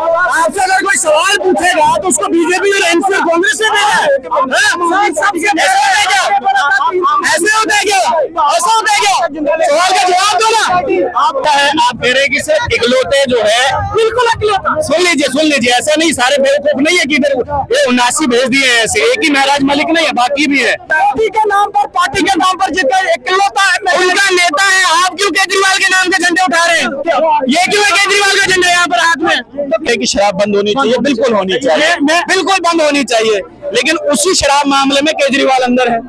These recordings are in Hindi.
आपसे अगर कोई सवाल पूछेगा तो उसको बीजेपी और एनसी कांग्रेस से देगा। ऐसे होता है क्या? ऐसा होता है क्या? सवाल का जवाब दो ना। आप क्या है, आप कह रहे कि सर इकलौते जो है, बिल्कुल इकलौता। सुन लीजिए, ऐसा नहीं, सारे बेवकूफ नहीं है कि इधर ये 79 भेज दिए हैं ऐसे, एक ही महराज मलिक नहीं है, बाकी भी है। पार्टी के नाम पर जितना इकलौता है उनका नेता है। आप क्यों केजरीवाल के नाम के झंडे उठा रहे हैं? ये क्यों है केजरीवाल का झंडा यहाँ पर हाथ में? कि शराब बंद होनी चाहिए, बिल्कुल होनी चाहिए, बिल्कुल बंद होनी चाहिए, लेकिन उसी शराब मामले में केजरीवाल अंदर है।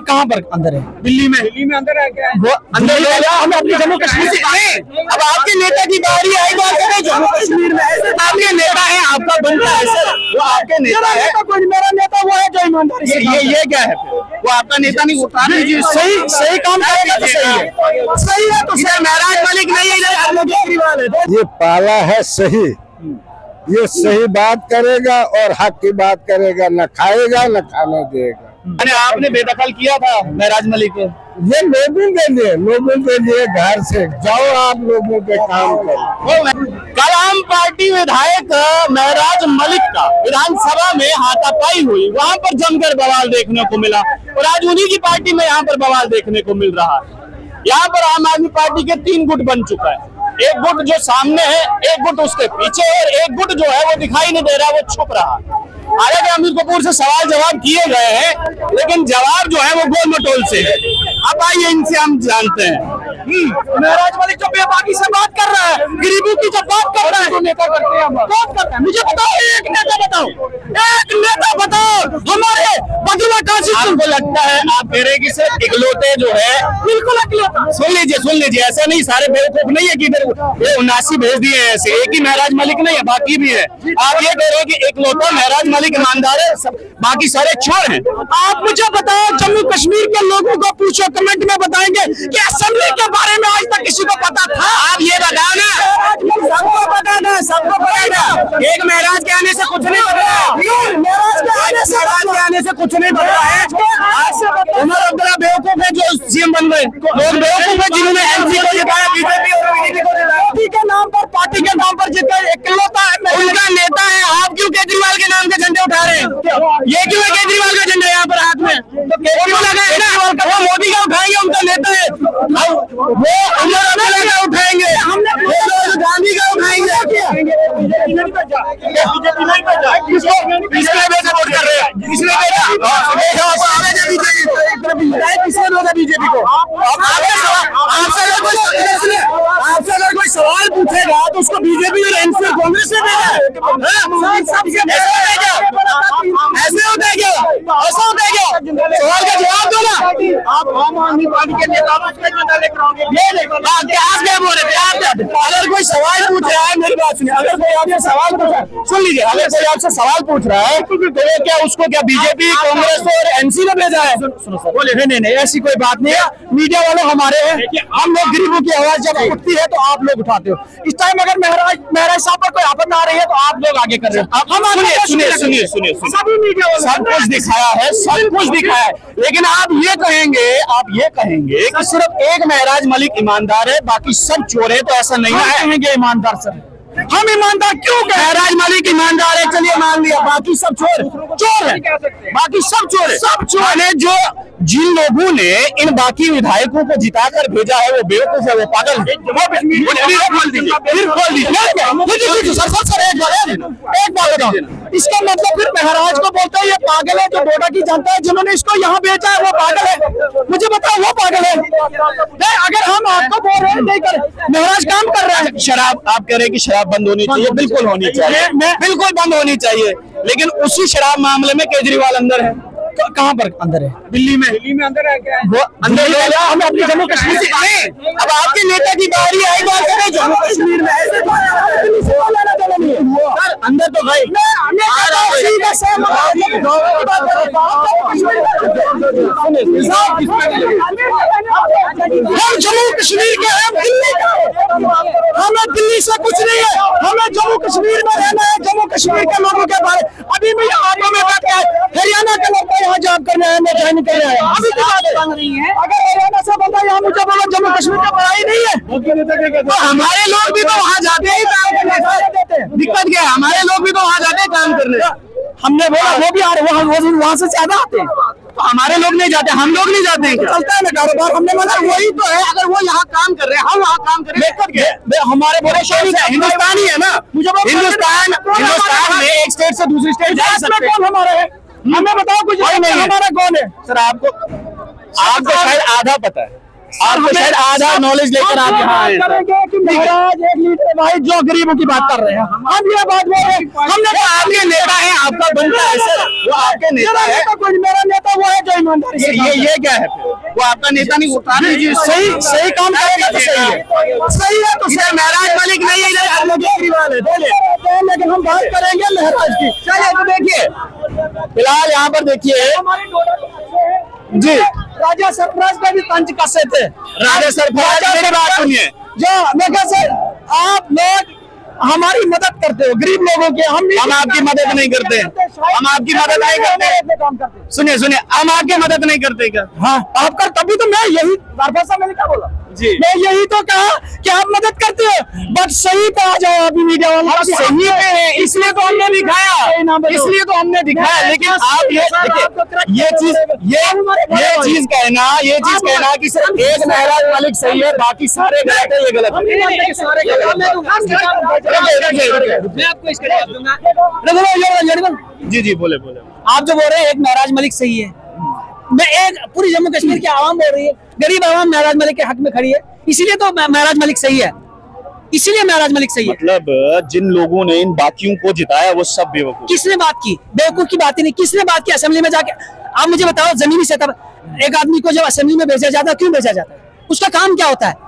कहाँ पर अंदर है? दिल्ली में अंदर है क्या? वो अंदर हम अपने जम्मू कश्मीर से आए। अब आपके नेता की बारी आई बात करें जम्मू कश्मीर में। ऐसे आपके नेता है, आपका बनता है सर, वो आपके नेता है। मेरा नेता वो है जो ईमानदारी से ये क्या है? वो आपका नेता नहीं होता। सही काम करेगा तो सही है तो सर महराज मलिक नहीं है, केजरीवाल है। ये पाला है सही, ये सही बात करेगा और हक की बात करेगा, न खाएगा न खाने देगा। अरे आपने बेदखल किया था महराज मलिक को। ये लोगों के लिए घर से जाओ, आप लोगों के काम करो। कल आम पार्टी विधायक महराज मलिक का विधानसभा में हाथापाई हुई, वहां पर जमकर बवाल देखने को मिला और आज उन्हीं की पार्टी में यहाँ पर बवाल देखने को मिल रहा है। यहाँ पर आम आदमी पार्टी के 3 गुट बन चुका है। एक गुट जो सामने है, एक गुट उसके पीछे है और एक गुट जो है वो दिखाई नहीं दे रहा, वो छुप रहा है। हालांकि अमित कपूर से सवाल जवाब किए गए हैं, लेकिन जवाब जो है वो गोल मटोल से है। अब आइए इनसे हम जानते हैं। महराज मलिक जो बेबाकी से बात कर रहा है, गरीबों की जब बात कर रहा है, तो नेता करते हैं, बात करते हैं। मुझे बताओ, एक नेता बताओ हमारे बदला काशी। आपको लगता है, आप कह रहे कि सर इकलौते जो है, बिल्कुल इकलौता। सुन लीजिए, ऐसा नहीं, सारे बेवकूफ नहीं है कि इधर ये 79 भेज दिए हैं ऐसे, एक ही महराज मलिक नहीं है, बाकी भी है। आप ये कह रहे हो कि इकलौता महराज मलिक ईमानदार है, बाकी सारे चोर हैं। आप मुझे बताओ, जम्मू कश्मीर के लोगों को पूछो, कमेंट में बताएंगे कि असेंबली के बारे में आज तक किसी को पता था? आप ये बताओ ना, सबको पता था। एक महराज के आने से कुछ नहीं बदला, महराज के आने से कुछ नहीं बदला है। उमर अब्दुल्ला बेवकूफ है जो सीएम बन गए, लोग बेवकूफ है जिन्होंने एनसी को जिताया, बीजेपी और बीजेपी को जिताया। पार्टी के नाम पर जितना इकलौता है उनका नेता है। आप क्यों केजरीवाल के नाम के झंडे उठा रहे हैं? ये क्यों है केजरीवाल का झंडा यहाँ पर हाथ में? तो केजरीवाल वो मोदी का उठाएंगे, उनका नेता है। वो उमर अब्दुल्ला का उठाएंगे, गांधी का उठाएंगे। बीजेपी को आपसे अगर कोई सवाल पूछेगा तो उसको बीजेपी और एनसी कांग्रेस से देगा। ऐसे होता है क्या? ऐसा होता है क्या? सवाल का जवाब दो ना। आप आम आदमी पार्टी के नेता क्या बोल रहे थे? अगर कोई सवाल पूछ रहा है, मेरी बात सुनिए, अगर कोई आपसे सवाल पूछ रहा है, सुन लीजिए, अगर कोई आपसे सवाल पूछ रहा है तो क्या उसको बीजेपी कांग्रेस और एनसी ने भेजा है? बोले नहीं, ऐसी कोई बात नहीं है। मीडिया वाले हमारे हैं, हम लोग गरीबों की आवाज जब उठती है तो आप लोग उठाते हो। इस टाइम अगर महराज साहब पर कोई आपत्ति आ रही है तो आप लोग आगे कर रहे हो। सुनिए, सभी मीडिया वाले सब कुछ दिखाया है, लेकिन आप ये कहेंगे कि सिर्फ एक महराज मलिक ईमानदार है, बाकी सब चोर है, तो ऐसा नहीं है। कहेंगे ईमानदार सर, हम ईमानदार क्यों कहें? महराज मलिक ईमानदार है, चलिए मान लिया, बाकी सब चोर है, बाकी सब चोर है। जो जिन लोगों ने इन बाकी विधायकों को जिताकर भेजा है वो बेवकूफ है, वो पागल है। एक बात बताओ, इसका मतलब फिर महराज को बोलते हैं ये पागल है, जो डोडा की जनता है जिन्होंने इसको यहाँ भेजा है वो पागल है? मुझे बताओ, वो पागल है? अगर हम आपको बोल रहे हैं नहीं कर, महराज काम कर रहा है। शराब, आप कह रहे हैं कि शराब बंद होनी चाहिए, बिल्कुल होनी चाहिए, बिल्कुल बंद होनी चाहिए, लेकिन उसी शराब मामले में केजरीवाल अंदर है। कहाँ पर अंदर है? दिल्ली में अंदर है क्या? वो अंदर हम अपने जम्मू कश्मीर से आए। अब आपके नेता की बारी आई बात करें जम्मू कश्मीर में। ऐसे सर अंदर तो भाई हम जम्मू कश्मीर के हैं, दिल्ली का हमें दिल्ली से कुछ नहीं है, हमें जम्मू कश्मीर में रहना है। जम्मू कश्मीर के लोगों के बारे अभी भी ऑटो में बैठ के हरियाणा के लोग यहाँ जॉब करने आए, ज्वाइन करने आए, अभी की बात है। अगर हरियाणा से बंदा यहाँ मुझे बोलो जम्मू कश्मीर का पढ़ाई नहीं है, तो हमारे लोग भी तो वहाँ जाते हैं काम करने। दिक्कत क्या है, हमारे लोग भी तो वहाँ जाते हैं काम करने। हमने बोला वो भी आ रहे, वहाँ से ज्यादा आते हैं, तो हमारे लोग नहीं जाते, हम लोग नहीं जाते हैं। चलता है ना कारोबार, हमने बोला वही तो है। अगर वो यहाँ काम कर रहे हैं, हम वहाँ काम कर रहे हैं, हमारे बोले हिंदुस्तान ही है ना। हिंदुस्तान में एक स्टेट से दूसरी स्टेट जा सकते हैं। कौन हमारा है, हमें बताओ कुछ नहीं। हमारा कौन है सर? आपको शायद आधा पता है, आपको शायद आधा नॉलेज लेकर आप यहाँ आए कि महाराज एक लीडर भाई जो गरीबों की बात कर रहे हैं। हम ये बात बोल रहे हैं, हमने तो आपके नेता है, आपका बनता है सर, वो आपके नेता है। कोई मेरा नेता वो है जो ईमानदारी से ये क्या है फिर? वो आपका नेता नहीं होता ना। सही काम करेगा तो सही है, सही है तो सही। महराज मलिक नहीं है, इधर केजरीवाल है, लेकिन हम बात करेंगे महराज की। चलिए तो देखिए फिलहाल यहाँ पर देखिए जी, राजा सरफराज पे भी तंज कसे थे। राजा सरफराज, मेरी बात सुनिए, जो मैं कहा सर आप लोग हमारी मदद करते हो गरीब लोगों की, हम आपकी मदद नहीं करते, हम आपकी मदद नहीं करते। सुनिए सुनिए, हम आपकी मदद नहीं करते क्या? हाँ आप कर, तभी तो मैं यही भाषा मैंने क्या बोला जी, मैं यही तो कहा कि आप मदद करते हो, बट सही पे आ जाओ। अभी मीडिया वाले सही पे है, इसलिए तो हमने दिखाया, इसलिए तो हमने दिखाया। लेकिन आप ये चीज कहना, ये चीज कहना कि सिर्फ एक महराज मलिक सही है बाकी सारे गलत है, ये गलत है। मैं आपको इसका जवाब दूंगा। जी जी बोले बोले। आप जो बोल रहे हैं एक महराज मलिक सही है, मैं एक पूरी जम्मू कश्मीर की आवाम बोल रही है, गरीब आवाम महराज मलिक के हक में खड़ी है, इसीलिए तो महराज मलिक सही है, इसीलिए महराज मलिक सही है। मतलब जिन लोगों ने इन बाकियों को जिताया वो सब बेवकूफ। किसने बात की? बेवकूफ की बात ही नहीं, किसने बात की असेंबली में जाके? आप मुझे बताओ, जमीनी सतह एक आदमी को जब असेंबली में भेजा जाता है, क्यों भेजा जाता है? उसका काम क्या होता है?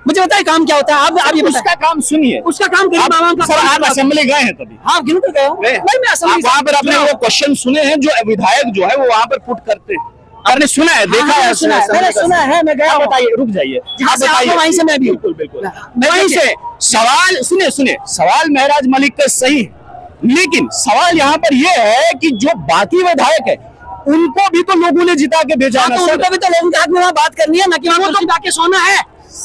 मुझे बताइए काम क्या होता है? आप ये उसका काम सुनिए, उसका काम गरीब आवाम का। सर आप असेंबली गए हैं कभी? हाँ गिन कर गए हो। नहीं मैं असेंबली वहाँ पर अपने वो क्वेश्चन सुने हैं जो विधायक जो है वो वहाँ पर पुट करते हैं? आपने सुना है, देखा है? मैंने सुना है, मैं गया। बताइए, रुक जाइए, आप बताइए। वहीं से मैं भी, बिल्कुल बिल्कुल वहीं से। सवाल सुनिए सुनिए, सवाल महराज मलिक का सही है, लेकिन सवाल यहाँ पर ये है कि जो बाकी विधायक है उनको भी तो लोगों ने जिता के भेजा ना, उनको भी तो लोगों के हाथ में वहाँ बात करनी है ना, कि वहाँ तो जिता के सोना है,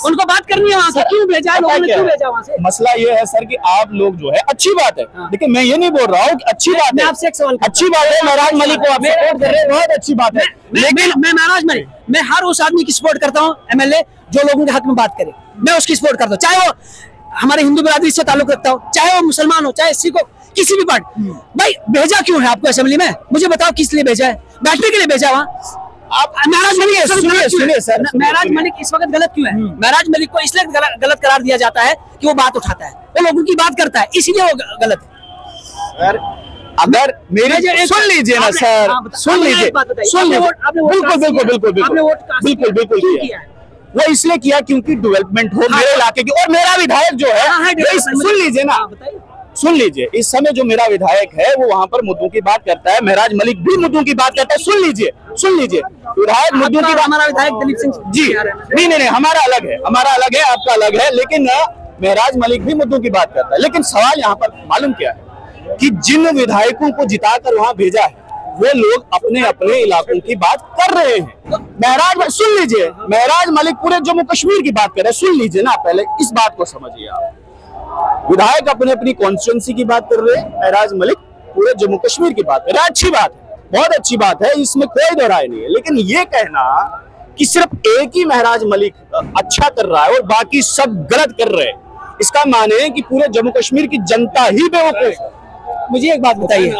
उनको बात करनी है वहाँ से। क्यों भेजा है लोगों ने, क्यों भेजा वहाँ से? मसला ये है सर कि आप लोग जो है, अच्छी बात है, लेकिन मैं ये नहीं बोल रहा हूँ कि अच्छी बात है, आपसे एक सवाल, अच्छी बात है महराज मलिक को आप सपोर्ट कर रहे हैं, बहुत अच्छी बात है, लेकिन मैं महराज मलिक, मैं हर उस आदमी की सपोर्ट करता हूँ एमएलए जो लोगों के हक में बात करे, मैं उसकी सपोर्ट करता हूँ, चाहे वो हमारे हिंदू बिरादरी से ताल्लुक रखता हो, चाहे वो मुसलमान हो, चाहे सिख हो, किसी भी पार्टी। भाई भेजा क्यों है आपको असेंबली में? मुझे बताओ किस लिए भेजा है? बैठने के लिए भेजा वहाँ? आप महराज मलिक, सुनिए सर, महराज मलिक इस वक्त गलत क्यों है? महराज मलिक को इसलिए गलत करार दिया जाता है कि वो बात उठाता है, वो लोगों की बात करता है, इसीलिए वो गलत है। अगर मेरे सुन लीजिए ना सर, सुन लीजिए, बिल्कुल बिल्कुल बिल्कुल बिल्कुल बिल्कुल किया, वो इसलिए किया क्योंकि डेवलपमेंट हो मेरे इलाके की, और मेरा विधायक जो है, सुन लीजिए ना, सुन लीजिए, इस समय जो मेरा विधायक है वो वहाँ पर मुद्दों की बात करता है, महराज मलिक भी मुद्दों की बात करता है। सुन लीजिए, सुन लीजिए, विधायक मुद्दों की बात, हमारा विधायक दलीप सिंह जी, नहीं नहीं नहीं, हमारा अलग है, हमारा अलग है, आपका अलग है, लेकिन महराज मलिक भी मुद्दों की बात करता है। लेकिन सवाल यहाँ पर मालूम क्या है कि जिन विधायकों को जिताकर वहाँ भेजा है वो लोग अपने अपने इलाकों की बात कर रहे हैं। महराज, सुन लीजिए, महराज मलिक पूरे जम्मू कश्मीर की बात कर रहे हैं, सुन लीजिए ना, पहले इस बात को समझिए आप। विधायक अपने अपनी कॉन्स्टिट्यूंसी की बात कर रहे हैं, महराज मलिक पूरे जम्मू कश्मीर की बात कर रहे हैं, अच्छी बात है, बहुत अच्छी बात है, इसमें कोई दो राय नहीं है। लेकिन ये कहना कि सिर्फ एक ही महराज मलिक अच्छा कर रहा है और बाकी सब गलत कर रहे हैं, इसका माने है कि पूरे जम्मू कश्मीर की जनता ही बेवकूफ है। मुझे एक बात बताइए,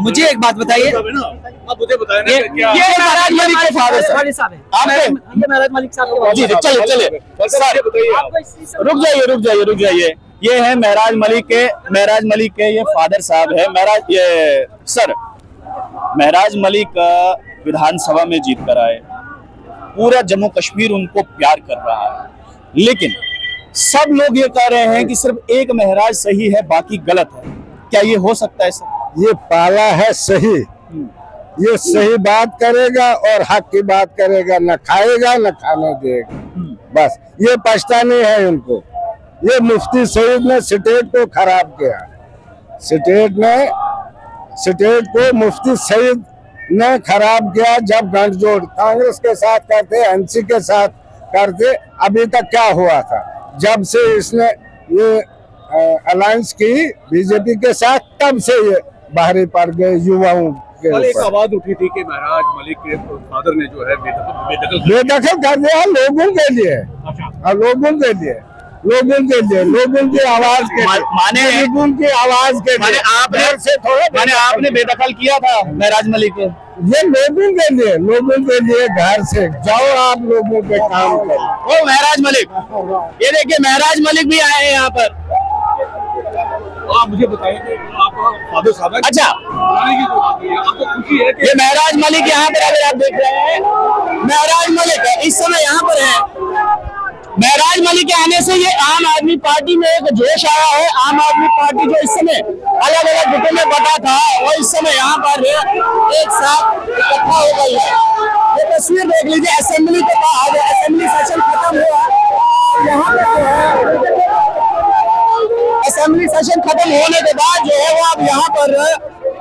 मुझे एक बात बताइए, आप मुझे बताएं ना, ये महराज मलिक के फादर साहब है, ये महराज मलिक साहब, जी जी, चलिए चलिए, रुक जाइए, ये है महराज मलिक के ये फादर साहब है। महराज ये सर, महराज मलिक विधानसभा में जीत कर आए, पूरा जम्मू कश्मीर उनको प्यार कर रहा है, लेकिन सब लोग ये कह रहे हैं कि सिर्फ एक महराज सही है बाकी गलत है। क्या ये हो सकता है सर? ये पाला है सही, ये सही बात करेगा और हक की बात करेगा, न खाएगा न खाने देगा, बस ये पछतानी है इनको। ये मुफ्ती सईद ने स्टेट को खराब किया, स्टेट को मुफ्ती सईद ने खराब किया। जब गठजोड़ कांग्रेस के साथ करते, एनसी के साथ करते, अभी तक क्या हुआ था? जब से इसने ये अलायंस की बीजेपी के साथ, तब से ये बाहरी पड़ गए युवाओं के कल एक ऊपर। आवाज उठी थी कि महराज मलिक के फादर ने जो है बेदखल कर दिया लोगों के लिए, लोगों की आवाज के लिए, माने लोगों की आवाज के लिए। आपने बेदखल किया था महराज मलिक को। ये लोगों के लिए घर से जाओ, आप लोगों पे काम करो। ओ महराज मलिक, ये देखिए महराज मलिक भी आए हैं यहाँ पर। आप मुझे बताइए कि आपका फादर साहब अच्छा, आपको खुशी है कि ये महराज मलिक यहाँ पर अगर आप देख रहे हैं, महराज मलिक इस समय यहाँ पर है। महराज मलिक के आने से ये आम आदमी पार्टी में एक जोश आया है। आम आदमी पार्टी जो इस समय अलग अलग गुटों में बटा था, और इस समय यहाँ पर एक साथ इकट्ठा हो गई है। ये तस्वीर देख लीजिए, असेंबली के बाद असेंबली सेशन खत्म हुआ। यहाँ पे जो है असेंबली सेशन खत्म होने के बाद जो है वो अब यहाँ पर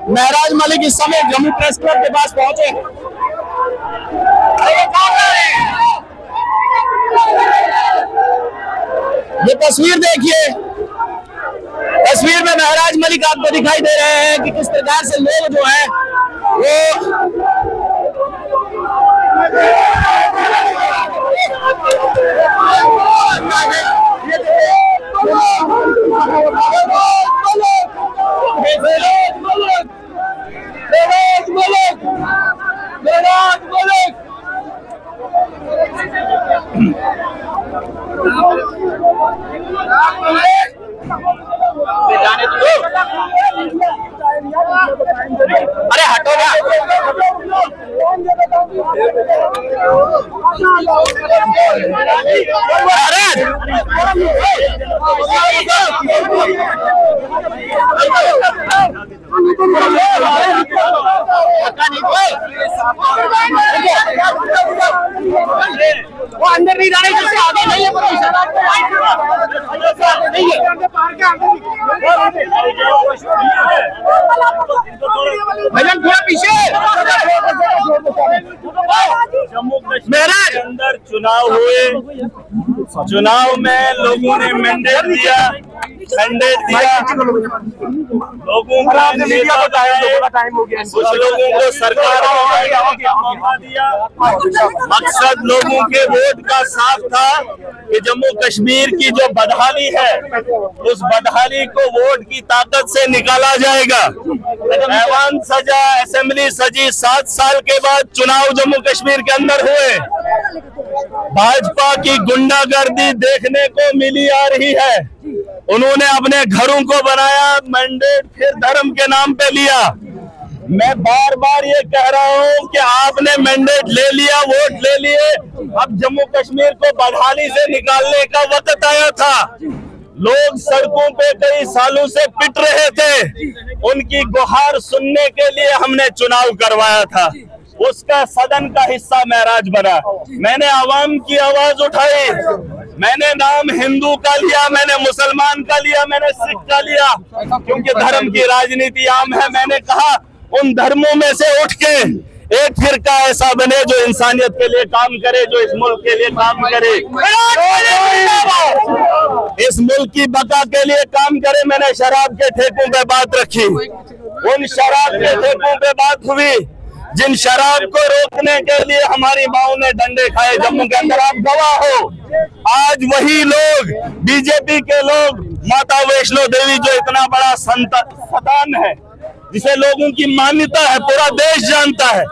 महराज मलिक इस समय जम्मू प्रेस क्लब के पास पहुंचे। ये तस्वीर देखिए, तस्वीर में महराज मलिक आपको दिखाई दे रहे हैं कि किस प्रकार से लोग जो है अरे हटो ना। वो अंदर नहीं जाने, जिससे आगे नहीं है भजन थोड़ा पीछे। जम्मू कश्मीर के अंदर चुनाव हुए, चुनाव में लोगों ने मैंडेट दिया, लोगों का नेता बताया, कुछ लोगों को सरकार का मौका दिया। मकसद लोगों के वोट का साफ था कि जम्मू कश्मीर की जो बदहाली है, उस बदहाली को वोट की ताकत से निकाला जाएगा। ऐवान सजा, असेंबली सजी, 7 साल के बाद चुनाव जम्मू कश्मीर के अंदर हुए। भाजपा की गुंडागर्दी देखने को मिली आ रही है। उन्होंने अपने घरों को बनाया, मैंडेट फिर धर्म के नाम पे लिया। मैं बार बार ये कह रहा हूँ कि आपने मैंडेट ले लिया, वोट ले लिए, अब जम्मू कश्मीर को बदहाली से निकालने का वक्त आया था। लोग सड़कों पे कई सालों से पिट रहे थे, उनकी गुहार सुनने के लिए हमने चुनाव करवाया था। उसका सदन का हिस्सा महराज बना। मैंने आवाम की आवाज उठाई, मैंने नाम हिंदू का लिया, मैंने मुसलमान का लिया, मैंने सिख का लिया, क्योंकि धर्म की राजनीति आम है। मैंने कहा उन धर्मों में से उठ के एक फिरका ऐसा बने जो इंसानियत के लिए काम करे, जो इस मुल्क के लिए काम करे, इस मुल्क की बका के लिए काम करे। मैंने शराब के ठेकों पे बात रखी, उन शराब के ठेकों पे बात हुई जिन शराब को रोकने के लिए हमारी माओ ने डंडे खाए जम्मू के अंदर। आप गवाह हो, आज वही लोग, बीजेपी के लोग, माता वैष्णो देवी जो इतना बड़ा संतान है, जिसे लोगों की मान्यता है, पूरा देश जानता है,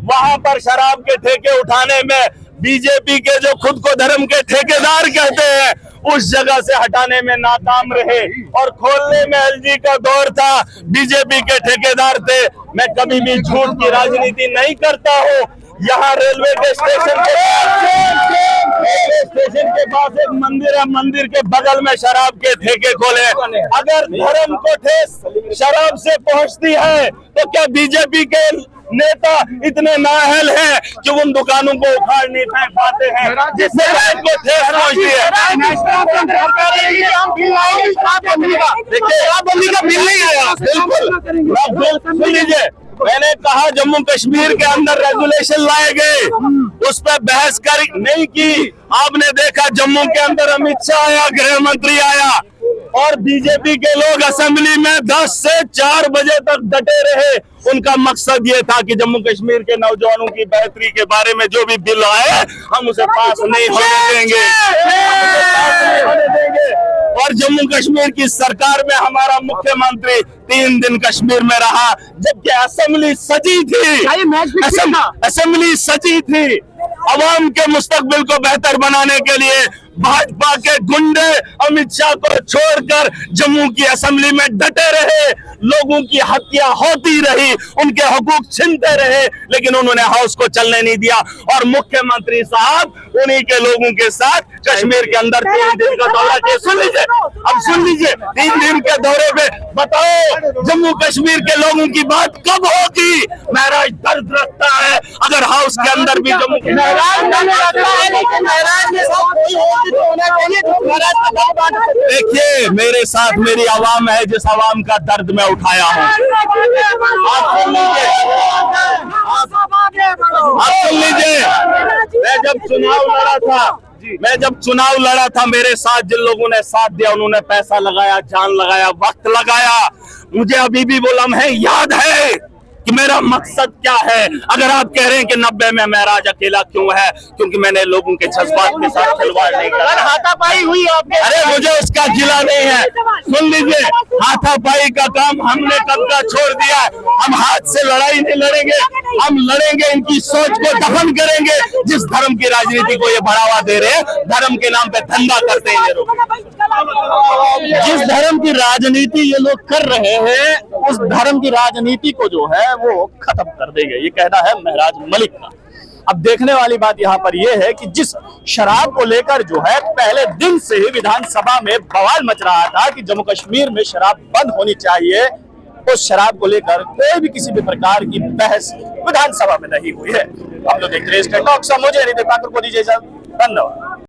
वहां पर शराब के ठेके उठाने में बीजेपी के जो खुद को धर्म के ठेकेदार कहते हैं, उस जगह से हटाने में नाकाम रहे। और खोलने में एलजी का दौर था, बीजेपी के ठेकेदार थे। मैं कभी भी झूठ की राजनीति नहीं करता हूँ। यहाँ रेलवे के स्टेशन के पास एक मंदिर है, मंदिर के बगल में शराब के ठेके खोले। अगर धर्म को ठेस शराब से पहुंचती है तो क्या बीजेपी के नेता इतने नाअहल हैं कि उन दुकानों को उखाड़ नहीं फेंक पाते हैं, जिससे रात को ठेस पहुंचती है। देखिए, शराबबंदी का बिल नहीं आया, बिल्कुल सुन लीजिए। मैंने कहा जम्मू कश्मीर के अंदर रेगुलेशन लाए गए, उस पर बहस नहीं की। आपने देखा जम्मू के अंदर अमित शाह आया, गृह मंत्री आया, और बीजेपी के लोग असेंबली में 10 से 4 बजे तक डटे रहे। उनका मकसद ये था कि जम्मू कश्मीर के नौजवानों की बेहतरी के बारे में जो भी बिल आए हम उसे पास नहीं होने देंगे। और जम्मू कश्मीर की सरकार में हमारा मुख्यमंत्री 3 दिन कश्मीर में रहा, जबकि असेंबली सजी थी, असेंबली सजी थी अवाम के मुस्तकबिल को बेहतर बनाने के लिए। भाजपा के गुंडे अमित शाह को छोड़कर जम्मू की असेंबली में डटे रहे, लोगों की हत्या होती रही, उनके हकूक छीनते रहे, लेकिन उन्होंने हाउस को चलने नहीं दिया। और मुख्यमंत्री साहब उन्हीं के लोगों के साथ कश्मीर के अंदर 3 दिन का दौरा किया। सुन लीजिए, अब सुन लीजिए, 3 दिन के दौरे पे बताओ जम्मू कश्मीर के लोगों की बात कब होगी? महराज दर्द रखता है अगर हाउस के अंदर भी जम्मू देखिए, मेरे साथ मेरी आवाम है, जिस आवाम का दर्द मैं उठाया हूँ। आप सुन लीजिए, मैं जब चुनाव लड़ा था मेरे साथ जिन लोगों ने साथ दिया, उन्होंने पैसा लगाया, जान लगाया, वक्त लगाया। मुझे अभी भी वो लम्हे याद है कि मेरा मकसद क्या है। अगर आप कह रहे हैं कि 90 में महराज अकेला क्यों है, क्योंकि मैंने लोगों के जज्बात के साथ खिलवाड़ नहीं करा। हाथापाई हुई आपके, अरे मुझे उसका गिला नहीं है। सुन लीजिए, हाथापाई का काम हमने कब का छोड़ दिया। हम हाथ से लड़ाई नहीं लड़ेंगे, हम लड़ेंगे, इनकी सोच को दफन करेंगे। जिस धर्म की राजनीति को ये बढ़ावा दे रहे हैं, धर्म के नाम पे धंधा करते हैं ये लोग। जिस धर्म की राजनीति ये लोग कर रहे हैं, उस धर्म की राजनीति को जो है वो खत्म कर देंगे, ये कहना है महराज मलिक का। अब देखने वाली बात यहाँ पर यह है कि जिस शराब को लेकर जो है पहले दिन से ही विधानसभा में बवाल मच रहा था कि जम्मू कश्मीर में शराब बंद होनी चाहिए, उस शराब को लेकर कोई भी किसी भी प्रकार की बहस विधानसभा में नहीं हुई है। हम लोग देख रहे हैं मुझे नहीं, ठाकुर को दीजिए, धन्यवाद।